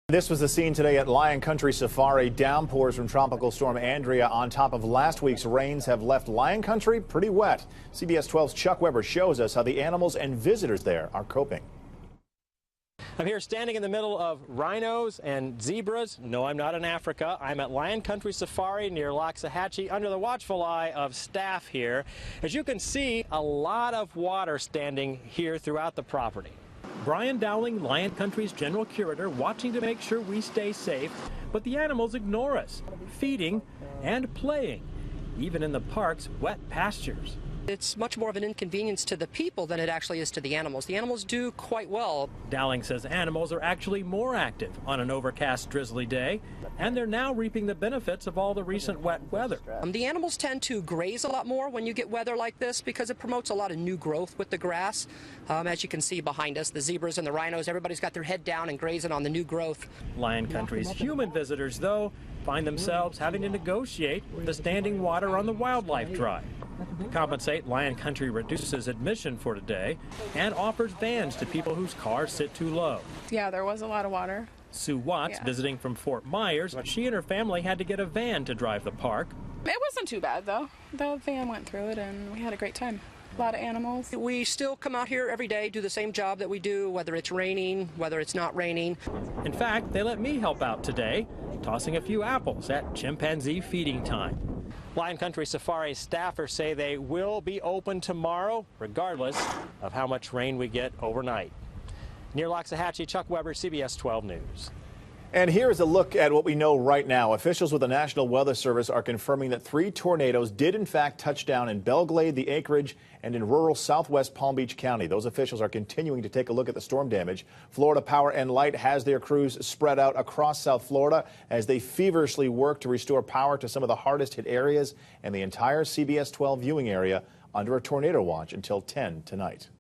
This was the scene today at Lion Country Safari. Downpours from Tropical Storm Andrea on top of last week's rains have left Lion Country pretty wet. CBS 12's Chuck Weber shows us how the animals and visitors there are coping. I'm here standing in the middle of rhinos and zebras. No, I'm not in Africa. I'm at Lion Country Safari near Loxahatchee under the watchful eye of staff here. As you can see, a lot of water standing here throughout the property. Brian Dowling, Lion Country's general curator, watching to make sure we stay safe, but the animals ignore us, feeding and playing, even in the park's wet pastures. It's much more of an inconvenience to the people than it actually is to the animals. The animals do quite well. Dowling says animals are actually more active on an overcast, drizzly day, and they're now reaping the benefits of all the recent wet weather. The animals tend to graze a lot more when you get weather like this because it promotes a lot of new growth with the grass. As you can see behind us, the zebras and the rhinos, everybody's got their head down and grazing on the new growth. Lion Country's human visitors, though, find themselves having to negotiate the standing water on the wildlife drive. To compensate, Lion Country reduces admission for today and offers vans to people whose cars sit too low. Yeah, there was a lot of water. Sue Watts, visiting from Fort Myers, she and her family had to get a van to drive the park. It wasn't too bad, though. The van went through it, and we had a great time. A lot of animals. We still come out here every day, do the same job that we do, whether it's raining, whether it's not raining. In fact, they let me help out today, tossing a few apples at chimpanzee feeding time. Lion Country Safari staffers say they will be open tomorrow, regardless of how much rain we get overnight. Near Loxahatchee, Chuck Weber, CBS 12 News. And here's a look at what we know right now. Officials with the National Weather Service are confirming that 3 tornadoes did in fact touch down in Belglade, the Anchorage, and in rural southwest Palm Beach County. Those officials are continuing to take a look at the storm damage. Florida Power and Light has their crews spread out across South Florida as they feverishly work to restore power to some of the hardest hit areas and the entire CBS 12 viewing area under a tornado watch until 10 tonight.